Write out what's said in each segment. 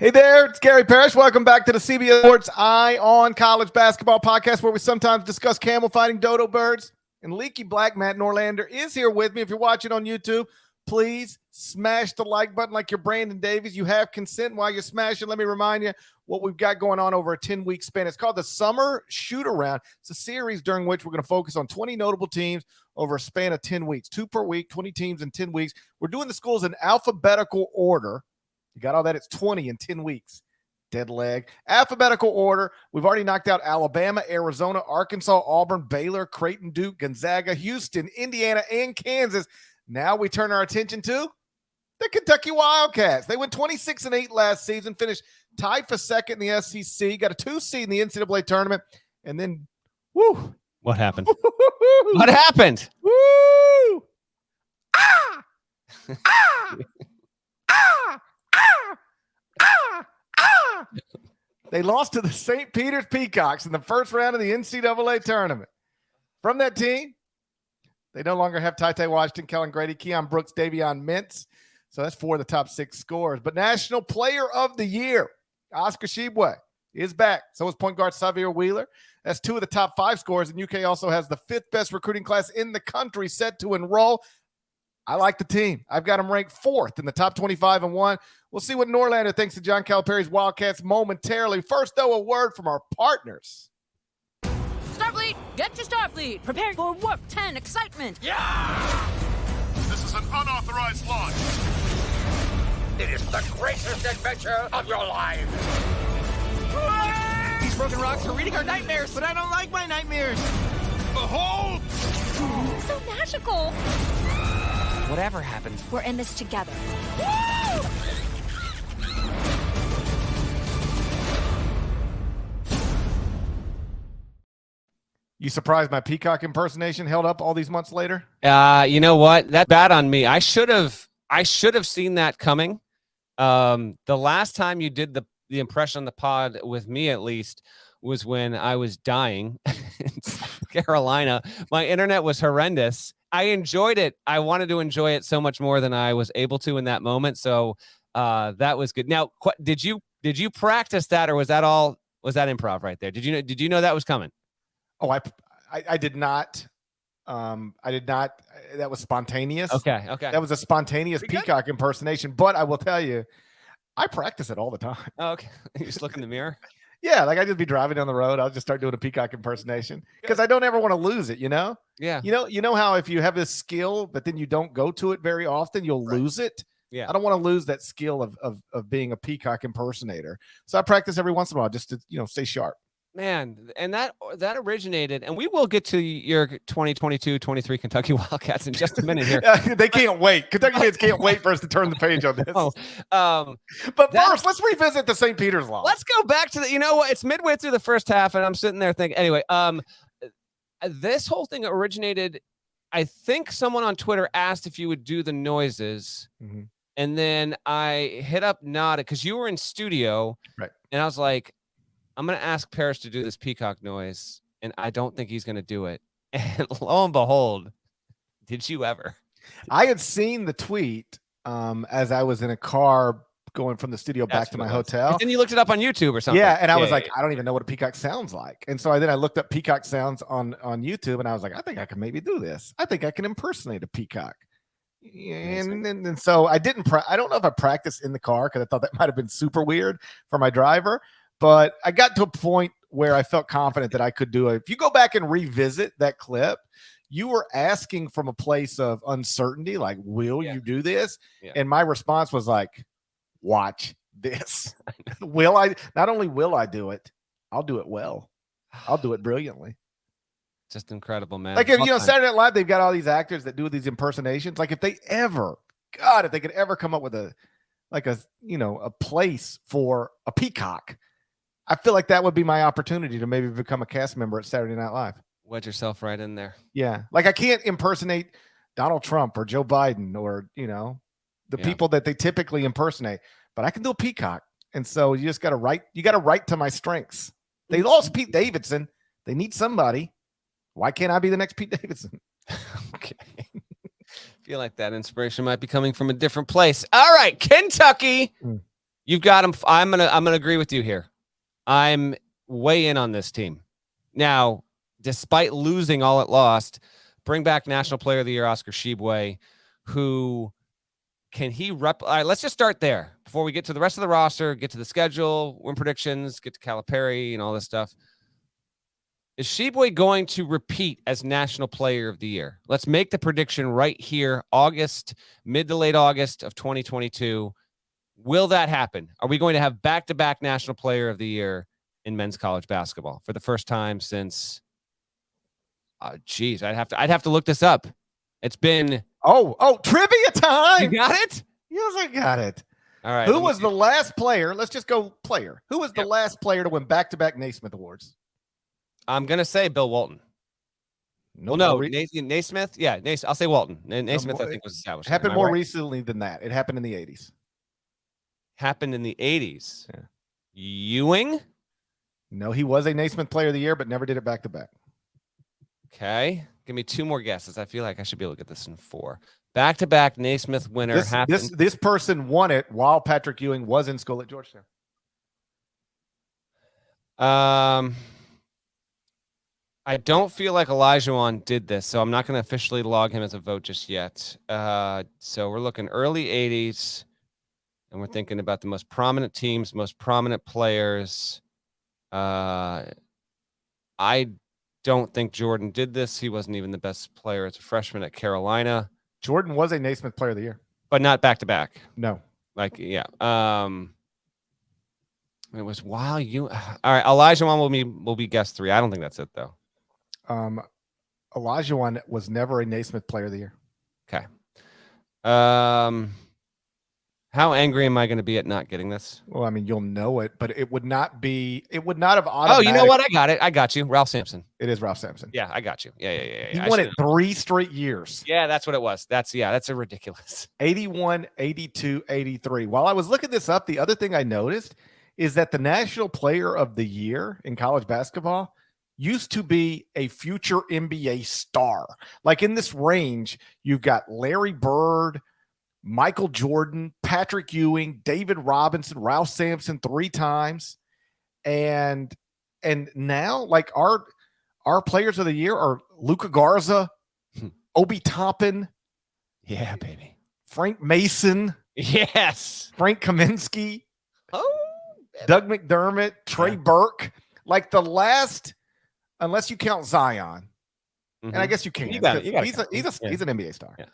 Hey there, it's Gary Parrish. Welcome back to the CBS Sports Eye on College Basketball podcast, where we sometimes discuss camel fighting dodo birds. And Leaky Black Matt Norlander is here with me. If you're watching on YouTube, please smash the like button like you're Brandon Davies. You have consent while you're smashing. Let me remind you what we've got going on over a 10-week span. It's called the Summer Shootaround. It's a series during which we're going to focus on 20 notable teams over a span of 10 weeks, 2 per week, 20 teams in 10 weeks. We're doing the schools in alphabetical order. You got all that? It's 20 in 10 weeks. Dead leg. Alphabetical order. We've already knocked out Alabama, Arizona, Arkansas, Auburn, Baylor, Creighton, Duke, Gonzaga, Houston, Indiana, and Kansas. Now we turn our attention to the Kentucky Wildcats. They went 26-8 last season, finished tied for second in the SEC, got a 2 seed in the NCAA tournament, and then, woo. What happened? What happened? Woo! Ah! Ah! Ah! They lost to the St. Peter's Peacocks in the first round of the NCAA tournament. From that team, they no longer have Ty Washington, Kellen Grady, Keon Brooks, Davion Mintz. So that's 4 of the top 6 scorers. But National Player of the Year, Oscar Tshiebwe, is back. So is point guard Xavier Wheeler. That's 2 of the top 5 scorers. And UK also has the 5th best recruiting class in the country set to enroll. I like the team. I've got them ranked 4th in the top 25 and 1. We'll see what Norlander thinks of John Calipari's Wildcats momentarily. First, though, a word from our partners. Starfleet, get to Starfleet. Prepare for Warp 10 excitement. Yeah! This is an unauthorized launch. It is the greatest adventure of your life. These broken rocks are reading our nightmares, but I don't like my nightmares. Behold! So magical. Whatever happens, We're in this together. You surprised my Peacock impersonation held up all these months later? You know what? That's bad on me. I should have seen that coming. The last time you did the impression on the pod with me, at least, was when I was dying in South Carolina. My internet was horrendous. I enjoyed it. I wanted to enjoy it so much more than I was able to in that moment. So that was good. Now, did you practice that, or was that improv right there? Did you know that was coming? Oh, I did not. I did not. That was spontaneous. Okay. That was a spontaneous Peacock impersonation. But I will tell you, I practice it all the time. Oh, okay. You just look in the mirror. Yeah, like I just be driving down the road. I'll just start doing a Peacock impersonation because I don't ever want to lose it. You know. Yeah. You know how if you have this skill, but then you don't go to it very often, you'll lose it. Yeah. I don't want to lose that skill of being a Peacock impersonator. So I practice every once in a while just to stay sharp. Man, and that originated, and we will get to your 2022-23 Kentucky Wildcats in just a minute here. They can't wait. Kentucky fans can't wait for us to turn the page on this. But first, let's revisit the St. Peter's loss. Let's go back to it's midway through the first half, and I'm sitting there thinking, anyway, this whole thing originated, I think someone on Twitter asked if you would do the noises, and then I hit up Nada because you were in studio, right? And I was like, I'm going to ask Parrish to do this peacock noise, and I don't think he's going to do it. And lo and behold, did you ever? I had seen the tweet as I was in a car going from the studio back to my hotel. And then you looked it up on YouTube or something. Yeah, and I was like, I don't even know what a peacock sounds like. And so I looked up peacock sounds on YouTube, and I was like, I think I can maybe do this. I think I can impersonate a peacock. And so I didn't. I don't know if I practiced in the car because I thought that might have been super weird for my driver. But I got to a point where I felt confident that I could do it. If you go back and revisit that clip, you were asking from a place of uncertainty, like, will you do this? Yeah. And my response was like, watch this. Will I? Not only will I do it, I'll do it well. I'll do it brilliantly. Just incredible, man. Like, if Saturday Night Live, they've got all these actors that do these impersonations. Like, if they could ever come up with a place for a peacock, I feel like that would be my opportunity to maybe become a cast member at Saturday Night Live. Wedge yourself right in there. Yeah. Like, I can't impersonate Donald Trump or Joe Biden or, the people that they typically impersonate, but I can do a peacock. And so you just got to write to my strengths. They lost Pete Davidson. They need somebody. Why can't I be the next Pete Davidson? Okay. Feel like that inspiration might be coming from a different place. All right, Kentucky. You've got him. I'm gonna agree with you here. I'm way in on this team. Now, despite losing all it lost, bring back National Player of the Year Oscar Tshiebwe, who can he rep? All right, let's just start there before we get to the rest of the roster, get to the schedule, win predictions, get to Calipari and all this stuff. Is Tshiebwe going to repeat as National Player of the Year? Let's make the prediction right here, August, mid to late August of 2022. Will that happen? Are we going to have back-to-back National Player of the Year in men's college basketball for the first time since? Geez, I'd have to look this up. It's been trivia time. You got it? Yes, I got it. All right. Who was the last player? Let's just go player. Who was the last player to win back-to-back Naismith Awards? I'm gonna say Bill Walton. Naismith. Yeah, I'll say Walton. Naismith, I think, was established. Happened more recently than that. It happened in the 80s. Happened in the 80s. Yeah. Ewing? No, he was a Naismith Player of the Year, but never did it back-to-back. Okay. Give me 2 more guesses. I feel like I should be able to get this in 4. Back-to-back Naismith winner. This person won it while Patrick Ewing was in school at Georgetown. I don't feel like Olajuwon did this, so I'm not going to officially log him as a vote just yet. So we're looking early 80s, and we're thinking about the most prominent teams, most prominent players. I don't think Jordan did this. He wasn't even the best player as a freshman at Carolina. Jordan was a Naismith Player of the Year. But not back-to-back. No. Yeah. It was while you... All right, Olajuwon will be guess 3. I don't think that's it, though. Olajuwon was never a Naismith Player of the Year. Okay. How angry am I going to be at not getting this? Well, I mean, you'll know it, but it would not have automatic. Oh, you know what? I got it. I got you. Ralph Sampson. It is Ralph Sampson. Yeah, I got you. Yeah. He won it 3 straight years. Yeah, that's what it was. That's a ridiculous. 81, 82, 83. While I was looking this up, the other thing I noticed is that the National Player of the Year in college basketball used to be a future NBA star. Like in this range, you've got Larry Bird, Michael Jordan, Patrick Ewing, David Robinson, Ralph Sampson 3 times. And now like our players of the year are Luka Garza, Obi Toppin. Yeah, baby. Frank Mason. Yes. Frank Kaminsky. Oh, Doug McDermott, Trey Burke. Like the last, unless you count Zion. And I guess you can. You got it. He's an NBA star. Yeah.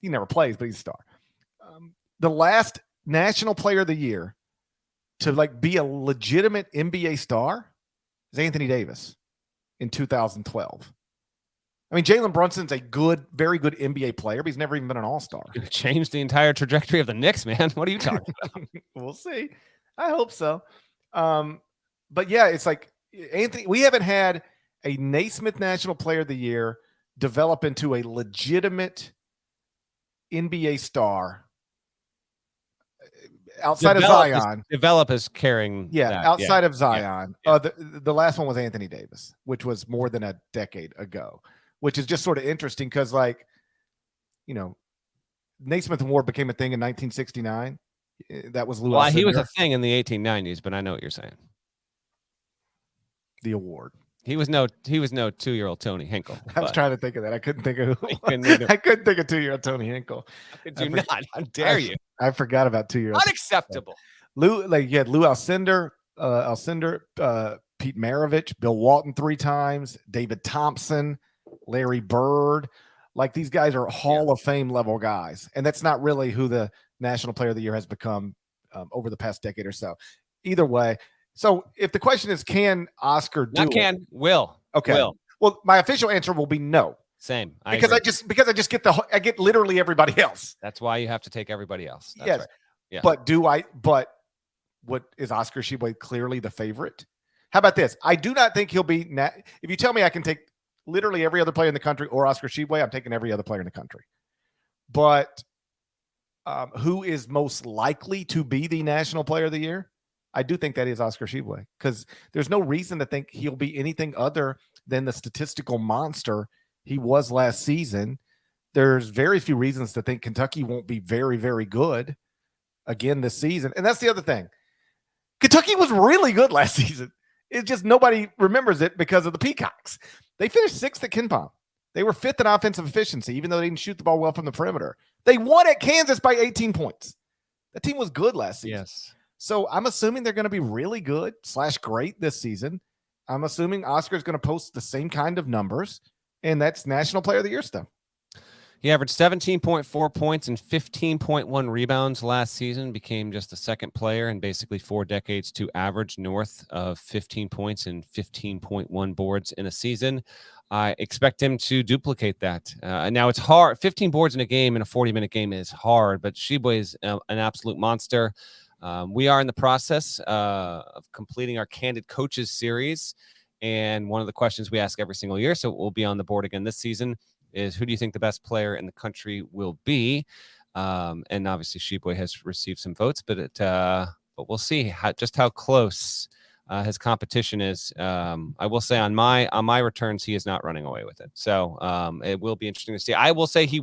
He never plays, but he's a star. The last National Player of the Year to like be a legitimate NBA star is Anthony Davis in 2012. I mean, Jalen Brunson's a very good NBA player, but he's never even been an all-star. It changed the entire trajectory of the Knicks, man. What are you talking about? We'll see. I hope so. But yeah, it's like Anthony, we haven't had a Naismith National Player of the Year develop into a legitimate NBA star outside of Zion. Develop is carrying. Yeah, outside of Zion. Yeah. The last one was Anthony Davis, which was more than a decade ago, which is just sort of interesting because, like, you know, Naismith Award became a thing in 1969. That was Lou. Well, he was a thing in the 1890s, but I know what you're saying. The award. He was no 2-year-old Tony Hinkle. I was trying to think of that. I couldn't think of 2-year-old Tony Hinkle. Could you not? How dare you? I forgot about 2-year-old. Unacceptable. You had Lou Alcindor, Pete Maravich, Bill Walton 3 times, David Thompson, Larry Bird. Like these guys are Hall of Fame level guys, and that's not really who the National Player of the Year has become over the past decade or so. Either way. So if the question is, can Oscar do it? Will. Okay. Will. Well, my official answer will be no. Same. Because I just get literally everybody else. That's why you have to take everybody else. That's yes. Right. Yeah. But what is Oscar Tshiebwe clearly the favorite? How about this? I do not think he'll be if you tell me I can take literally every other player in the country or Oscar Tshiebwe, I'm taking every other player in the country. But who is most likely to be the National Player of the Year? I do think that is Oscar Tshiebwe because there's no reason to think he'll be anything other than the statistical monster he was last season. There's very few reasons to think Kentucky won't be very, very good. again this season. And that's the other thing. Kentucky was really good last season. It's just nobody remembers it because of the Peacocks. They finished 6th at KenPom. They were 5th in offensive efficiency, even though they didn't shoot the ball well from the perimeter. They won at Kansas by 18 points. That team was good last season. Yes. So I'm assuming they're going to be really good / great this season. I'm assuming Oscar is going to post the same kind of numbers, and that's National Player of the Year stuff. He averaged 17.4 points and 15.1 rebounds last season, became just the second player in basically 4 decades to average north of 15 points and 15.1 boards in a season. I expect him to duplicate that. Now it's hard. 15 boards in a game in a 40-minute game is hard, but Tshiebwe is an absolute monster. We are in the process of completing our Candid Coaches series, and one of the questions we ask every single year, so it will be on the board again this season, is who do you think the best player in the country will be? And obviously Tshiebwe has received some votes, but we'll see just how close his competition is. I will say on my returns, he is not running away with it. So it will be interesting to see. I will say he's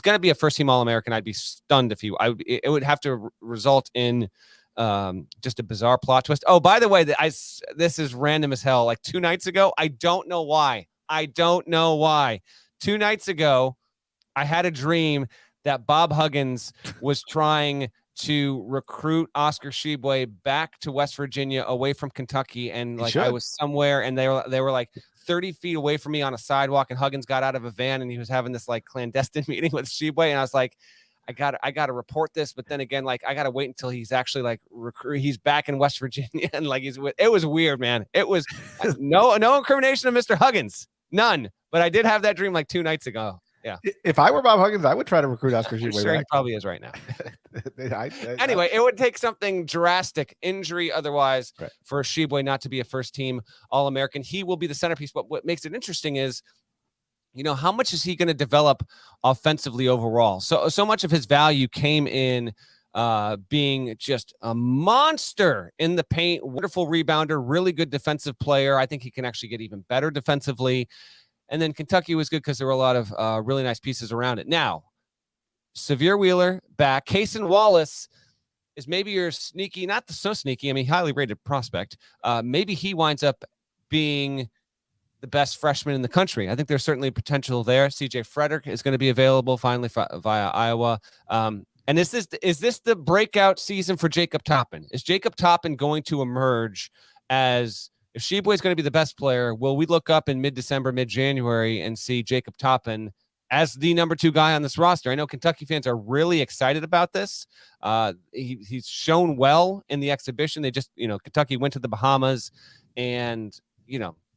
going to be a first-team All-American. I'd be stunned if it would have to result in just a bizarre plot twist. Oh, by the way, this is random as hell. Like 2 nights ago, I don't know why. 2 nights ago, I had a dream that Bob Huggins was trying to recruit Oscar Tshiebwe back to West Virginia away from Kentucky. And like I was somewhere and they were like 30 feet away from me on a sidewalk, and Huggins got out of a van and he was having this like clandestine meeting with Tshiebwe. And I was like, I got to report this. But then again, like I got to wait until he's actually like he's back in West Virginia. And like it was weird, man. It was no incrimination of Mr. Huggins. None. But I did have that dream like 2 nights ago. Yeah. If I were Bob Huggins, I would try to recruit Oscar Tshiebwe. Sure, he probably is right now. Anyway, it would take something drastic, injury otherwise, for Tshiebwe not to be a first-team All-American. He will be the centerpiece. But what makes it interesting is, how much is he going to develop offensively overall? So much of his value came in being just a monster in the paint, wonderful rebounder, really good defensive player. I think he can actually get even better defensively. And then Kentucky was good because there were a lot of really nice pieces around it. Now, Severe Wheeler back. Cason Wallace is maybe your sneaky, not so sneaky, highly rated prospect. Maybe he winds up being the best freshman in the country. I think there's certainly potential there. CJ Frederick is going to be available finally via Iowa. And is this the breakout season for Jacob Toppin? Is Jacob Toppin going to emerge as... If Tshiebwe is going to be the best player, will we look up in mid-December, mid-January and see Jacob Toppin as the number 2 guy on this roster? I know Kentucky fans are really excited about this. He's shown well in the exhibition. They just, Kentucky went to the Bahamas, and,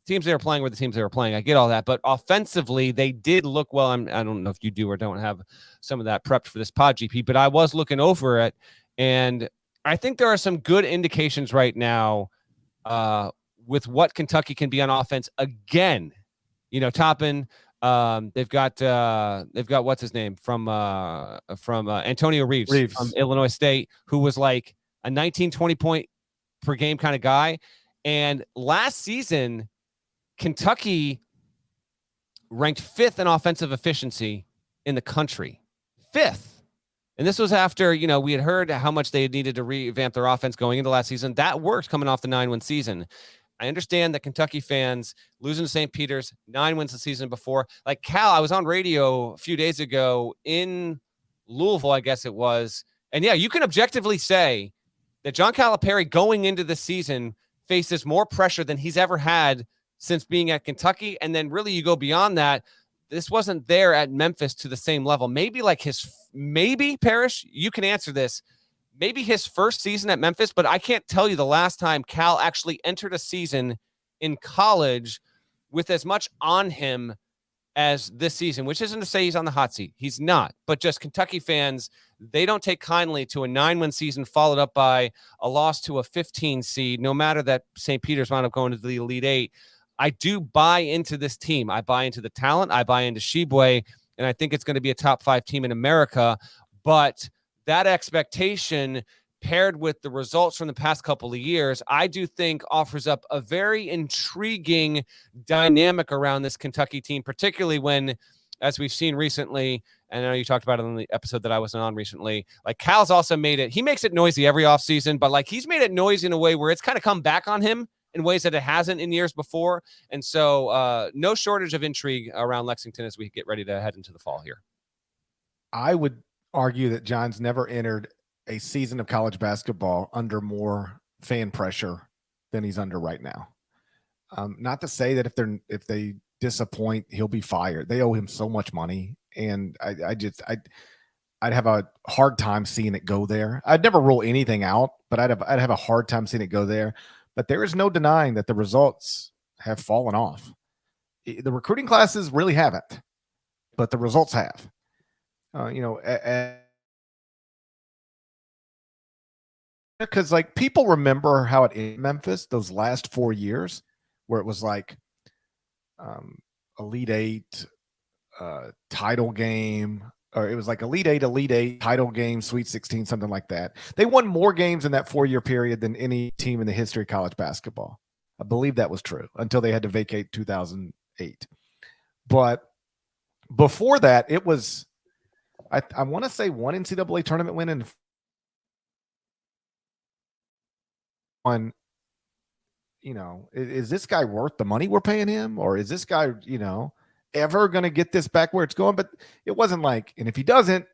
teams they were playing were the teams they were playing. I get all that. But offensively, they did look well. I don't know if you do or don't have some of that prepped for this pod, GP, but I was looking over it, and I think there are some good indications right now with what Kentucky can be on offense again. Toppin, they've got what's his name from Antonio Reeves from Illinois State, who was like a 19, 20 point per game kind of guy. And last season, Kentucky ranked 5th in offensive efficiency in the country. 5th. And this was after, we had heard how much they needed to revamp their offense going into last season. That worked coming off the 9-win season. I understand that Kentucky fans losing to St. Peter's, 9 wins the season before. Like Cal, I was on radio a few days ago in Louisville, I guess it was. And yeah, you can objectively say that John Calipari going into the season faces more pressure than he's ever had since being at Kentucky. And then really you go beyond that. This wasn't there at Memphis to the same level. Maybe Parrish, you can answer this. Maybe his first season at Memphis, but I can't tell you the last time Cal actually entered a season in college with as much on him as this season, which isn't to say he's on the hot seat. He's not. But just Kentucky fans, they don't take kindly to a 9-win season followed up by a loss to a 15 seed, no matter that St. Peter's wound up going to the Elite 8. I do buy into this team. I buy into the talent. I buy into Tshiebwe, and I think it's going to be a top 5 team in America. But that expectation paired with the results from the past couple of years, I do think offers up a very intriguing dynamic around this Kentucky team, particularly when as we've seen recently, and I know you talked about it on the episode that I wasn't on recently, like Cal's also made it, he makes it noisy every offseason, but like he's made it noisy in a way where it's kind of come back on him in ways that it hasn't in years before. And so no shortage of intrigue around Lexington as we get ready to head into the fall here. I would argue that John's never entered a season of college basketball under more fan pressure than he's under right now. Not to say that if they disappoint, he'll be fired. They owe him so much money, and I'd have a hard time seeing it go there. I'd never rule anything out, but I'd have a hard time seeing it go there. But there is no denying that the results have fallen off. The recruiting classes really haven't, but the results have. Because like people remember how it in Memphis those last 4 years, where it was like Elite Eight, title game, or it was like Elite Eight, title game, Sweet 16, something like that. They won more games in that 4-year period than any team in the history of college basketball. I believe that was true until they had to vacate 2008. But before that, it was, I want to say one NCAA tournament win and one. Is this guy worth the money we're paying him? Or is this guy, ever going to get this back where it's going? But it wasn't like, and if he doesn't,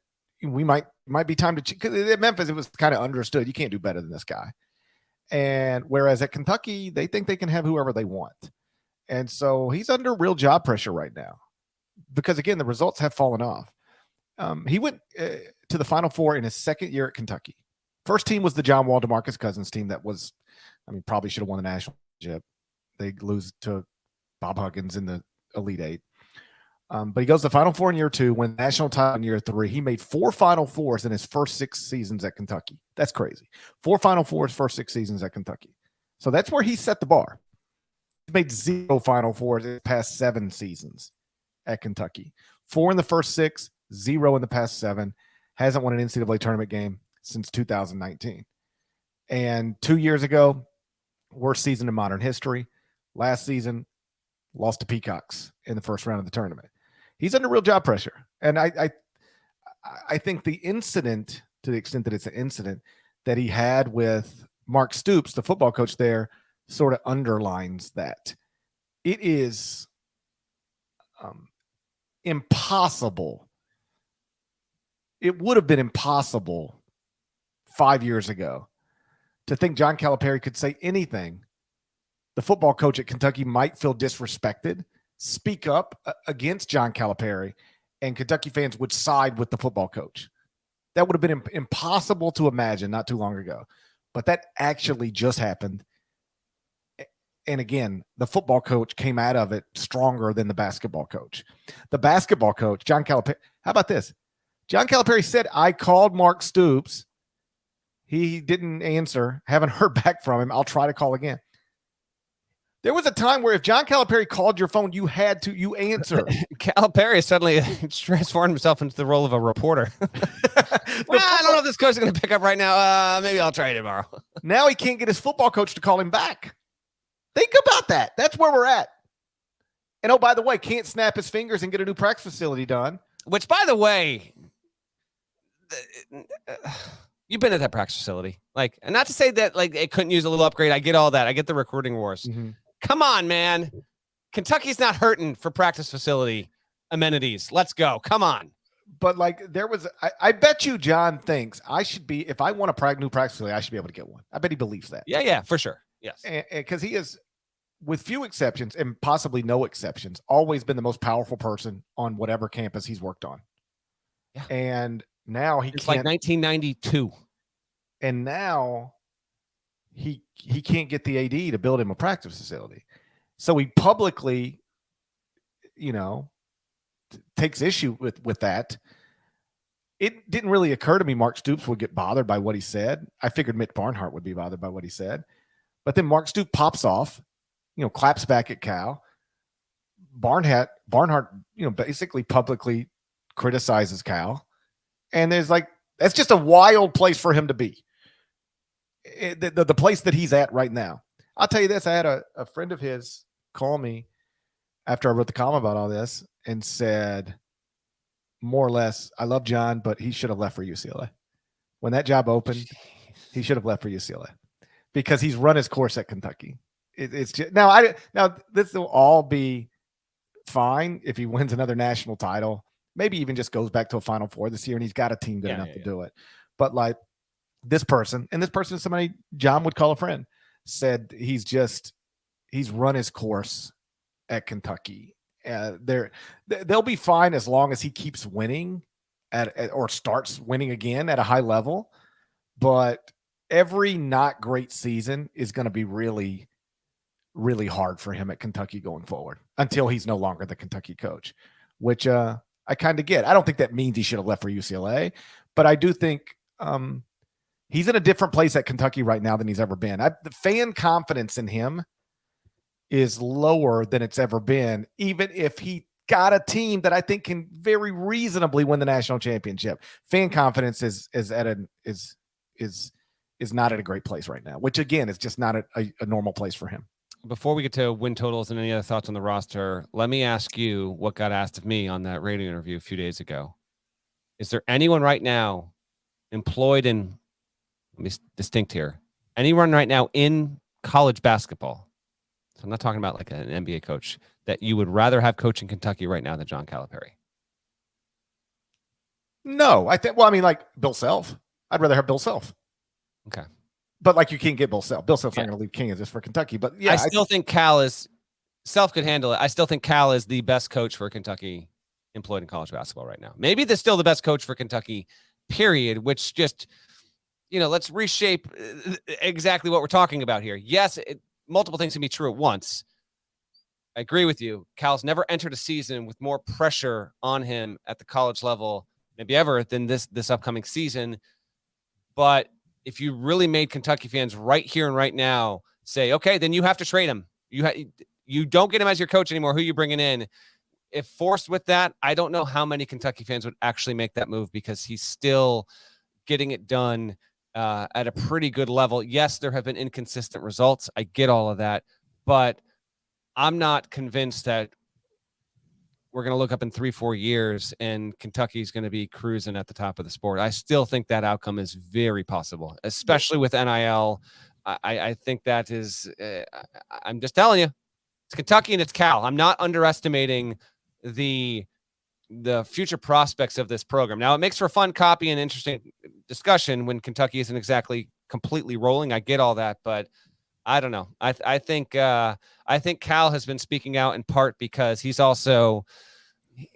we might be time to, because at Memphis, it was kind of understood. You can't do better than this guy. And whereas at Kentucky, they think they can have whoever they want. And so he's under real job pressure right now because, again, the results have fallen off. He went to the Final Four in his second year at Kentucky. First team was the John Wall, DeMarcus Cousins team that was, probably should have won the national championship. They lose to Bob Huggins in the Elite Eight. But he goes to the Final Four in year 2, win national title in year 3. He made 4 Final Fours in his first 6 seasons at Kentucky. That's crazy. 4 Final Fours, first 6 seasons at Kentucky. So that's where he set the bar. He made 0 Final Fours in the past 7 seasons at Kentucky. 4 in the first 6, 0 in the past 7. Hasn't won an NCAA tournament game since 2019. And 2 years ago, worst season in modern history. Last season, lost to Peacocks in the first round of the tournament. He's under real job pressure. And I think the incident, to the extent that it's an incident, that he had with Mark Stoops, the football coach there, sort of underlines that. It is impossible. It would have been impossible 5 years ago to think John Calipari could say anything. The football coach at Kentucky might feel disrespected, speak up against John Calipari, and Kentucky fans would side with the football coach. That would have been impossible to imagine not too long ago. But that actually just happened. And again, the football coach came out of it stronger than the basketball coach. The basketball coach, John Calipari, how about this? John Calipari said, I called Mark Stoops. He didn't answer. Haven't heard back from him. I'll try to call again. There was a time where if John Calipari called your phone, you answer. Calipari suddenly transformed himself into the role of a reporter. I don't know if this coach is going to pick up right now. Maybe I'll try it tomorrow. Now he can't get his football coach to call him back. Think about that. That's where we're at. And oh, by the way, can't snap his fingers and get a new practice facility done. Which, by the way, you've been at that practice facility. Like, and not to say that like it couldn't use a little upgrade. I get all that. I get the recruiting wars. Mm-hmm. Come on, man. Kentucky's not hurting for practice facility amenities. Let's go. Come on. But like there was, I bet you John thinks I should be, if I want a new practice facility, I should be able to get one. I bet he believes that. Yeah, for sure. Yes. Because he is, with few exceptions and possibly no exceptions, always been the most powerful person on whatever campus he's worked on. Yeah. And now it's like 1992. And now he can't get the AD to build him a practice facility. So he publicly, takes issue with that. It didn't really occur to me Mark Stoops would get bothered by what he said. I figured Mitch Barnhart would be bothered by what he said. But then Mark Stoops pops off, claps back at Cal. Barnhart, basically publicly criticizes Cal. And there's that's just a wild place for him to be. The place that he's at right now. I'll tell you this. I had a friend of his call me after I wrote the column about all this and said, more or less, I love John, but he should have left for UCLA. When that job opened, he should have left for UCLA because he's run his course at Kentucky. It's just now this will all be fine if he wins another national title, maybe even just goes back to a Final Four this year and he's got a team good enough to do it. But like this person is somebody John would call a friend, said he's run his course at Kentucky. They'll be fine as long as he keeps winning or starts winning again at a high level. But every not great season is going to be really, really hard for him at Kentucky going forward until he's no longer the Kentucky coach, which I kind of get. I don't think that means he should have left for UCLA, but I do think he's in a different place at Kentucky right now than he's ever been. The fan confidence in him is lower than it's ever been, even if he got a team that I think can very reasonably win the national championship. Fan confidence is not at a great place right now, which again is just not a normal place for him. Before we get to win totals and any other thoughts on the roster, let me ask you what got asked of me on that radio interview a few days ago. Is there anyone right now employed in, let me be distinct here, anyone right now in college basketball, so I'm not talking about like an NBA coach, that you would rather have coaching Kentucky right now than John Calipari? No, I think, well, I mean, like Bill Self. I'd rather have Bill Self. Okay. But like you can't get Bill Self. Bill Self's not going to leave Kansas for Kentucky. But yeah, I still think Self could handle it. I still think Cal is the best coach for Kentucky employed in college basketball right now. Maybe they're still the best coach for Kentucky, period, which just, let's reshape exactly what we're talking about here. Yes, multiple things can be true at once. I agree with you. Cal's never entered a season with more pressure on him at the college level, maybe ever, than this upcoming season. But if you really made Kentucky fans right here and right now say, okay, then you have to trade him. You don't get him as your coach anymore. Who are you bringing in? If forced with that, I don't know how many Kentucky fans would actually make that move because he's still getting it done at a pretty good level. Yes, there have been inconsistent results. I get all of that, but I'm not convinced that we're going to look up in 3-4 years and Kentucky's going to be cruising at the top of the sport. I still think that outcome is very possible, especially with NIL. I think that is, I'm just telling you, it's Kentucky and it's Cal. I'm not underestimating the future prospects of this program. Now, it makes for a fun copy and interesting discussion when Kentucky isn't exactly completely rolling. I get all that, but I don't know. I think Cal has been speaking out in part because he's also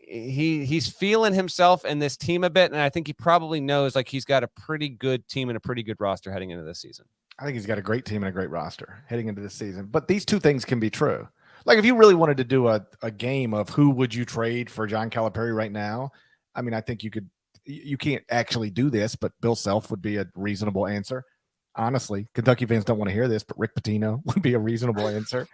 he's feeling himself and this team a bit, and I think he probably knows like he's got a pretty good team and a pretty good roster heading into this season. I think he's got a great team and a great roster heading into this season. But these two things can be true. Like if you really wanted to do a game of who would you trade for John Calipari right now, I mean, I think you can't actually do this, but Bill Self would be a reasonable answer. Honestly, Kentucky fans don't want to hear this, but Rick Pitino would be a reasonable answer.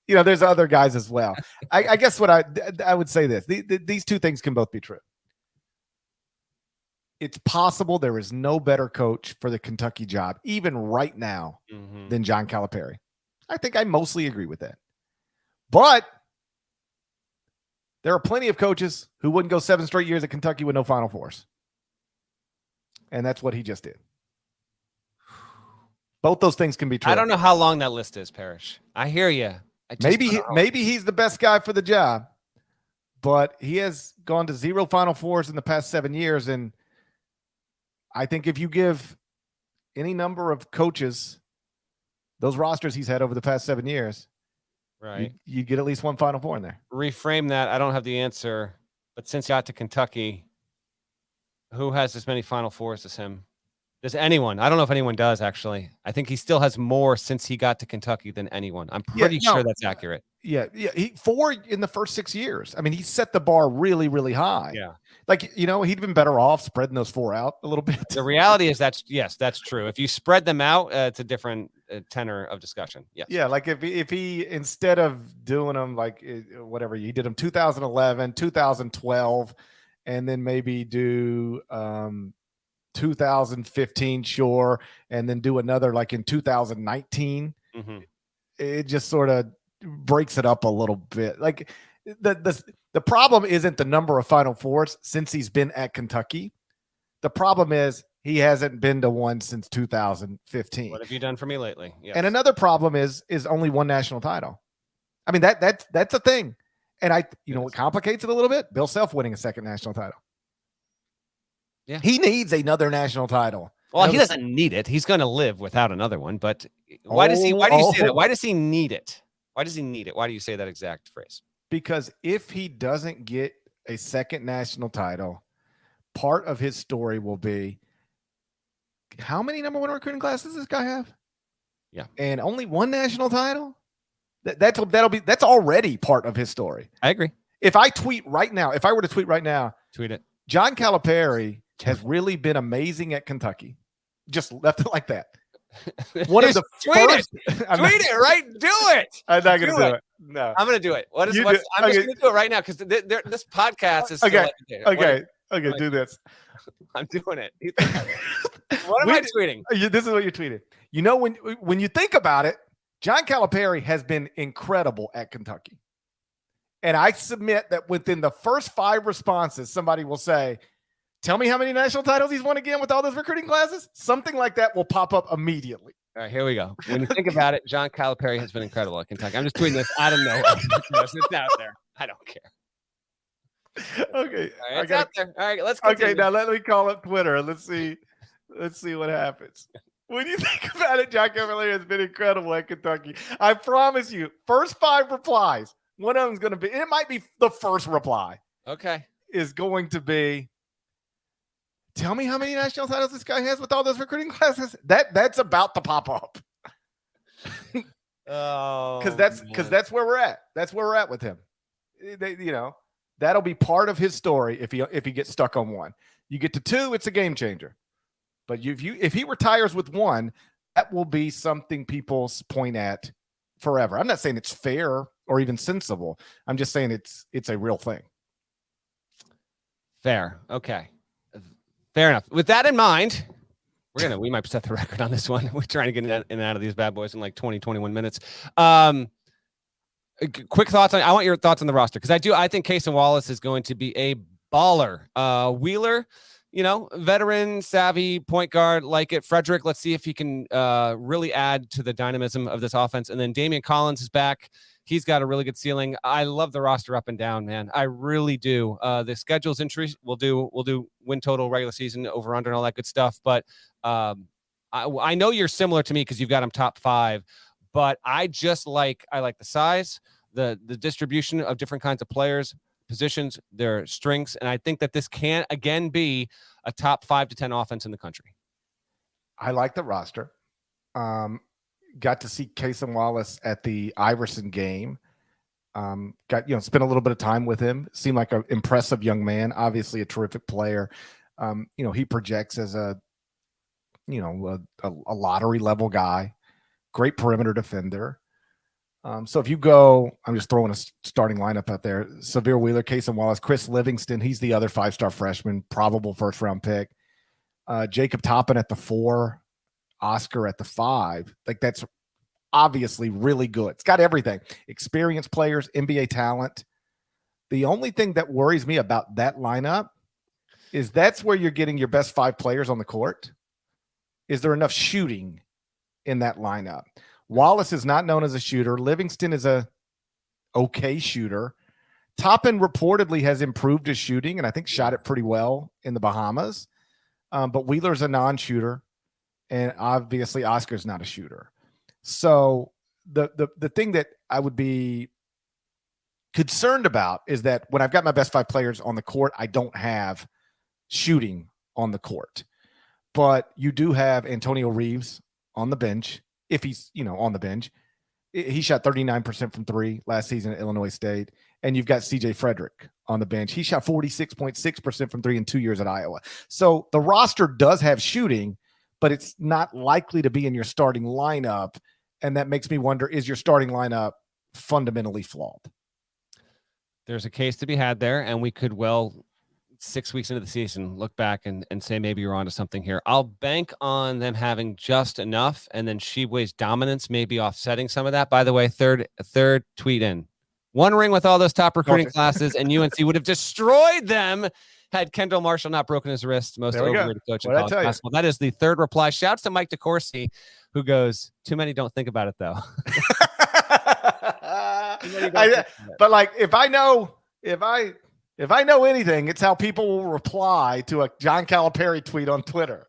There's other guys as well. I guess what I would say this, these two things can both be true. It's possible there is no better coach for the Kentucky job, even right now, than John Calipari. I think I mostly agree with that. But there are plenty of coaches who wouldn't go 7 straight years at Kentucky with no Final Fours. And that's what he just did. Both those things can be true. I don't know how long that list is, Parrish. I hear you. Maybe he's the best guy for the job, but he has gone to 0 Final Fours in the past 7 years. And I think if you give any number of coaches those rosters he's had over the past 7 years, right, you get at least 1 Final Four in there. Reframe that. I don't have the answer, but since he got to Kentucky, who has as many Final Fours as him? Does anyone? I don't know if anyone does, actually. I think he still has more since he got to Kentucky than anyone. I'm pretty sure that's accurate. Yeah. 4 in the first 6 years. I mean, he set the bar really, really high. Yeah. Like, he'd been better off spreading those 4 out a little bit. The reality is that's true. If you spread them out, it's a different tenor of discussion. Yes. Yeah. Like if he, instead of doing them like whatever, he did them 2011, 2012, and then maybe do 2015, sure, and then do another like in 2019. It just sort of breaks it up a little bit. Like The problem isn't the number of Final Fours since he's been at Kentucky. The problem is he hasn't been to one since 2015. What have you done for me lately? Yes. And another problem is only one national title. I mean, that's a thing. And what complicates it a little bit? Bill Self winning a second national title. Yeah. He needs another national title. Well, he doesn't need it. He's going to live without another one. But why do you say that? Why does he need it? Why does he need it? Why do you say that exact phrase? Because if he doesn't get a second national title, part of his story will be how many number one recruiting classes does this guy have? Yeah. And only one national title? That's already part of his story. I agree. If I were to tweet right now, tweet it. John Calipari has really been amazing at Kentucky. Just left it like that. One of the tweet first. Tweet it, right? Do it. I'm not going to do it. No. I'm going to do it. I'm just going to do it right now because this podcast is okay. Okay, do this. I'm doing it. What am I tweeting? This is what you're tweeting. You know, when you think about it, John Calipari has been incredible at Kentucky. And I submit that within the first 5 responses, somebody will say, tell me how many national titles he's won again with all those recruiting classes. Something like that will pop up immediately. All right, here we go. When you think about it, John Calipari has been incredible at Kentucky. I'm just tweeting this out of nowhere. It's out there. I don't care. Okay. All right, it's out there. All right, let's continue. Okay, now let me call up Twitter. Let's see what happens. When you think about it, John Calipari has been incredible at Kentucky. I promise you, first 5 replies, one of them is going to be, it might be the first reply. Okay. Is going to be, tell me how many national titles this guy has with all those recruiting classes. That's about to pop up. Because that's where we're at. That's where we're at with him. That'll be part of his story if he gets stuck on one. You get to 2, it's a game changer. But if he retires with 1, that will be something people point at forever. I'm not saying it's fair or even sensible. I'm just saying it's a real thing. Fair. Okay. Fair enough. With that in mind, we might set the record on this one. We're trying to get in and out of these bad boys in like 20, 21 minutes. Quick thoughts I want your thoughts on the roster because I think Cason Wallace is going to be a baller. Wheeler, veteran, savvy, point guard, like it. Frederick, let's see if he can really add to the dynamism of this offense. And then Damian Collins is back. He's got a really good ceiling. I love the roster up and down, man. I really do. The schedule's interesting. We'll do win total, regular season, over under, and all that good stuff. But I know you're similar to me because you've got them top 5. But I like the size, the distribution of different kinds of players, positions, their strengths, and I think that this can again be a top 5 to 10 offense in the country. I like the roster. Got to see Cason Wallace at the Iverson game. Spent a little bit of time with him. Seemed like an impressive young man. Obviously, a terrific player. He projects as a lottery level guy. Great perimeter defender. So if you go, I'm just throwing a starting lineup out there. Severe Wheeler, Cason Wallace, Chris Livingston. He's the other 5-star freshman, probable first-round pick. Jacob Toppin at the 4. Oscar at the 5. Like, that's obviously really good. It's got everything. Experienced players, NBA talent. The only thing that worries me about that lineup is that's where you're getting your best 5 players on the court. Is there enough shooting in that lineup? Wallace is not known as a shooter. Livingston is a okay shooter. Toppin reportedly has improved his shooting and I think shot it pretty well in the Bahamas. But Wheeler's a non-shooter. And obviously Oscar's not a shooter. So the thing that I would be concerned about is that when I've got my best 5 players on the court, I don't have shooting on the court. But you do have Antonio Reeves on the bench. If he's, on the bench, he shot 39% from 3 last season at Illinois State. And you've got CJ Frederick on the bench. He shot 46.6% from 3 in 2 years at Iowa. So the roster does have shooting, but it's not likely to be in your starting lineup. And that makes me wonder, is your starting lineup fundamentally flawed? There's a case to be had there, and we could 6 weeks into the season, look back and say maybe you're onto something here. I'll bank on them having just enough, and then Tshiebwe's dominance maybe offsetting some of that. By the way, third tweet in. One ring with all those top recruiting classes, and UNC would have destroyed them had Kendall Marshall not broken his wrist. Most overrated coach in college basketball. That is the third reply. Shouts to Mike DeCourcy, who goes, too many don't think about it, though. But like, if I know anything, it's how people will reply to a John Calipari tweet on Twitter.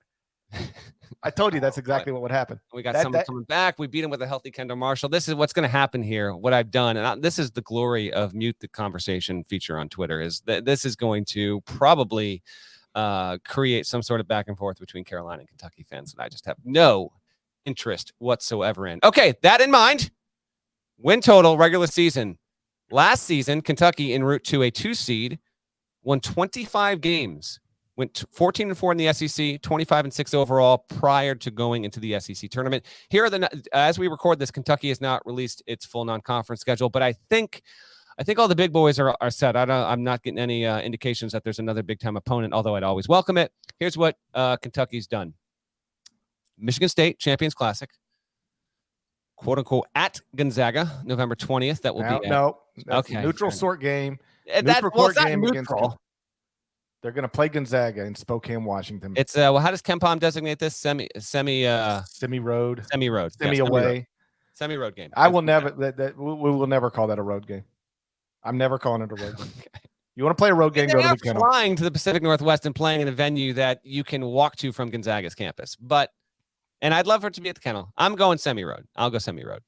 I told you that's exactly what would happen. We got someone coming back. We beat him with a healthy Kendall Marshall. This is what's going to happen here. What I've done, and this is the glory of Mute the Conversation feature on Twitter, is that this is going to probably create some sort of back and forth between Carolina and Kentucky fans that I just have no interest whatsoever in. Okay, that in mind, win total regular season. Last season, Kentucky en route to a 2 seed won 25 games. Went 14-4 in the SEC, 25-6 overall prior to going into the SEC tournament. Here are as we record this, Kentucky has not released its full non-conference schedule, but I think all the big boys are set. I'm not getting any indications that there's another big-time opponent, although I'd always welcome it. Here's what Kentucky's done. Michigan State Champions Classic, quote unquote, at Gonzaga, November 20th. That will be okay. Neutral sort game. Neutral court game against. They're going to play Gonzaga in Spokane, Washington. It's how does KenPom designate this? Semi road, semi away, semi road game. I will never. We will never call that a road game. I'm never calling it a road game. You want to play a road game? Go to the kennel. Flying to the Pacific Northwest and playing in a venue that you can walk to from Gonzaga's campus, and I'd love for it to be at the kennel. I'm going semi road. I'll go semi road,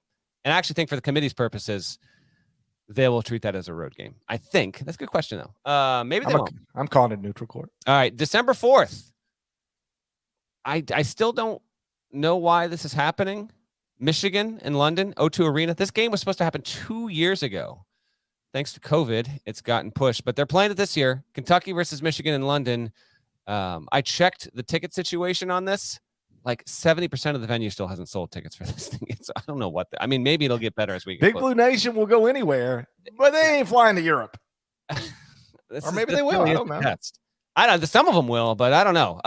and I actually think for the committee's purposes, they will treat that as a road game. I think that's a good question though. Maybe they won't. I'm calling it neutral court. All right, December 4th. I still don't know why this is happening. Michigan and London, O2 Arena. This game was supposed to happen 2 years ago. Thanks to COVID, it's gotten pushed, but they're playing it this year. Kentucky versus Michigan in London. I checked the ticket situation on this. Like 70% of the venue still hasn't sold tickets for this thing. I don't know what. Maybe it'll get better as we get Big closer. Blue Nation will go anywhere, but they ain't flying to Europe. Or maybe they will. I don't know. Some of them will, but I don't know.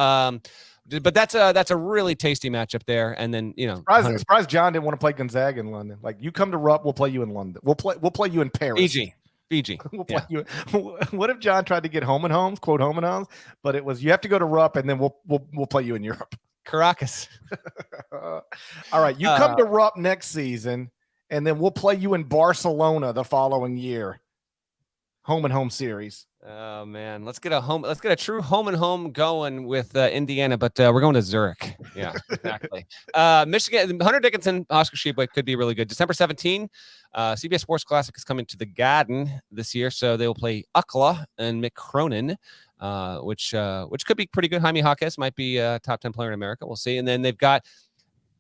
But that's a really tasty matchup there. And then surprised John didn't want to play Gonzaga in London. Like, you come to Rupp, we'll play you in London. We'll play you in Paris. Fiji. We'll play you. What if John tried to get home and homes, quote home and homes, but it was you have to go to Rupp and then we'll play you in Europe. Caracas. All right, you come to Rupp next season, and then we'll play you in Barcelona the following year. Home and home series. Oh man, let's get a true home and home going with Indiana, but we're going to Zurich. Yeah, exactly. Michigan, Hunter Dickinson, Oscar Tshiebwe could be really good. December 17, CBS Sports Classic is coming to the Garden this year, so they will play UCLA and Mick Cronin. Which could be pretty good. Jaime Jaquez might be a top 10 player in America. We'll see. And then they've got,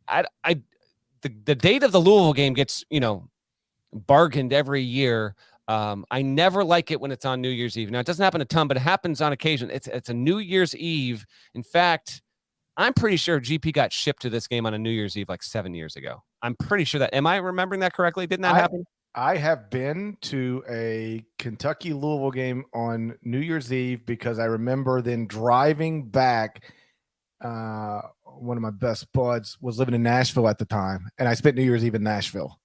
the date of the Louisville game gets, bargained every year. I never like it when it's on New Year's Eve. Now, it doesn't happen a ton, but it happens on occasion. It's a New Year's Eve. In fact, I'm pretty sure GP got shipped to this game on a New Year's Eve like 7 years ago. I'm pretty sure that. Am I remembering that correctly? Didn't that happen? I have been to a Kentucky Louisville game on New Year's Eve because I remember then driving back. One of my best buds was living in Nashville at the time, and I spent New Year's Eve in Nashville.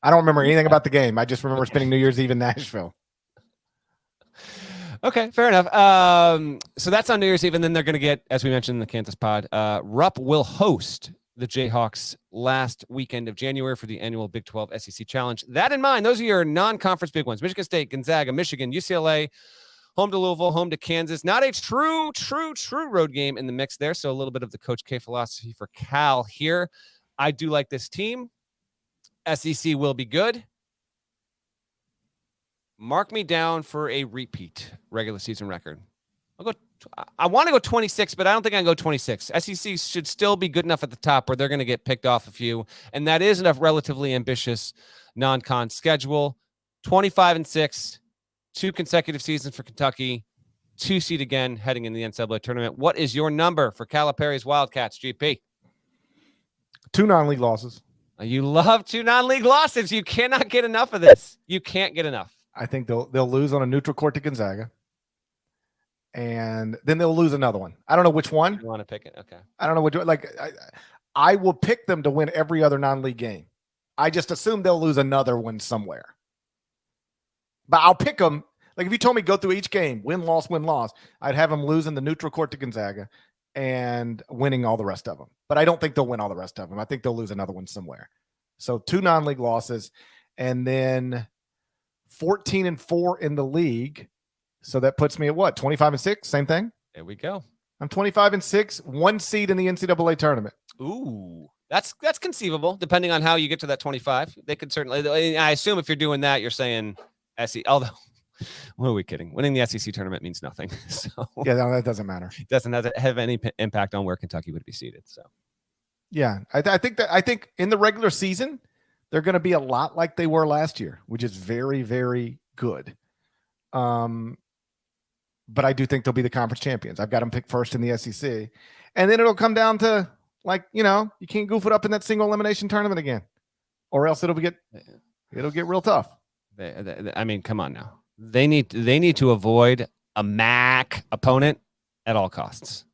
I don't remember anything about the game. I just remember spending New Year's Eve in Nashville. Okay, fair enough. So that's on New Year's Eve, and then they're going to get, as we mentioned in the Kansas pod, Rupp will host the Jayhawks last weekend of January for the annual Big 12 SEC Challenge. That in mind, those are your non-conference big ones. Michigan State, Gonzaga, Michigan, UCLA, home to Louisville, home to Kansas. Not a true road game in the mix there, so a little bit of the Coach K philosophy for Cal here. I do like this team. SEC will be good. Mark me down for a repeat regular season record. I want to go 26, but I don't think I can go 26. SEC should still be good enough at the top where they're going to get picked off a few, and that is enough relatively ambitious non-con schedule. 25-6, 2 consecutive seasons for Kentucky, 2 seed again heading in the NCAA tournament. What is your number for Calipari's Wildcats, GP? 2 non-league losses. You love 2 non-league losses. You cannot get enough of this. You can't get enough. I think they'll lose on a neutral court to Gonzaga. And then they'll lose another one. I don't know which one. You want to pick it? Okay. I don't know which one. Like, I will pick them to win every other non-league game. I just assume they'll lose another one somewhere. But I'll pick them. Like if you told me go through each game, win, loss, I'd have them losing the neutral court to Gonzaga and winning all the rest of them. But I don't think they'll win all the rest of them. I think they'll lose another one somewhere. So 2 non-league losses and then 14-4 in the league. So that puts me at what? 25-6, same thing? There we go. I'm 25-6, 1 seed in the NCAA tournament. Ooh, that's conceivable. Depending on how you get to that 25, they could certainly. I assume if you're doing that, you're saying SEC. Although, what are we kidding? Winning the SEC tournament means nothing. So yeah, no, that doesn't matter. It doesn't have any impact on where Kentucky would be seated. So yeah, I think in the regular season they're going to be a lot like they were last year, which is very, very good. But I do think they'll be the conference champions. I've got them picked first in the SEC. And then it'll come down to, like, you can't goof it up in that single elimination tournament again, or else it'll get real tough. I mean, come on now. They need to avoid a MAC opponent at all costs.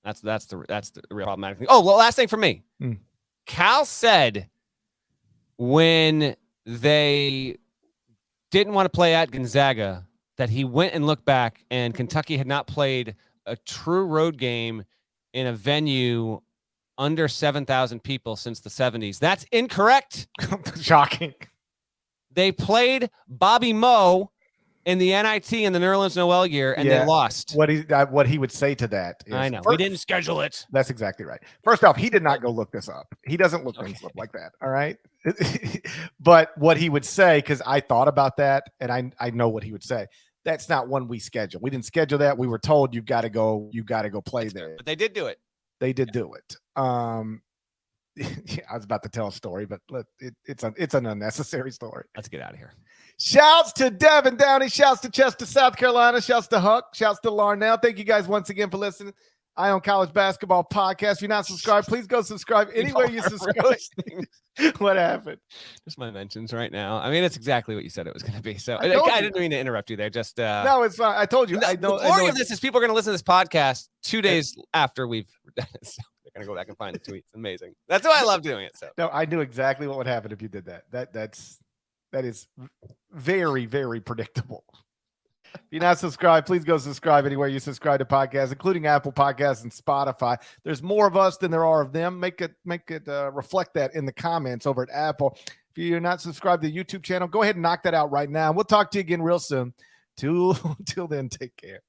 That's the real problematic thing. Oh, well, last thing for me. Cal said when they didn't want to play at Gonzaga that he went and looked back and Kentucky had not played a true road game in a venue under 7,000 people since the 70s. That's incorrect. Shocking. They played Bobby Moe in the NIT in the Nerlens Noel year, and they lost. What he would say to that is, I know. We didn't schedule it. That's exactly right. First off, he did not go look this up. He doesn't look things up like that. All right. But what he would say, because I thought about that, and I know what he would say. That's not one we scheduled. We didn't schedule that. We were told you got to go play there. But they did do it. They did do it. Yeah, I was about to tell a story, but it's an unnecessary story. Let's get out of here. Shouts to Devin Downey. Shouts to Chester, South Carolina. Shouts to Huck. Shouts to Larnell. Thank you guys once again for listening. Eye on College Basketball Podcast. If you're not subscribed, please go subscribe anywhere you subscribe. What happened? Just my mentions right now. I mean, it's exactly what you said it was going to be. So I didn't mean to interrupt you there. Just no, it's fine. I told you. The glory of this is people are going to listen to this podcast 2 days after we've done it. So they're going to go back and find the tweets. Amazing. That's why I love doing it. So no, I knew exactly what would happen if you did that. That is very, very predictable. If you're not subscribed, please go subscribe anywhere you subscribe to podcasts, including Apple Podcasts and Spotify. There's more of us than there are of them. Make it reflect that in the comments over at Apple. If you're not subscribed to the YouTube channel, go ahead and knock that out right now. We'll talk to you again real soon. Till then, take care.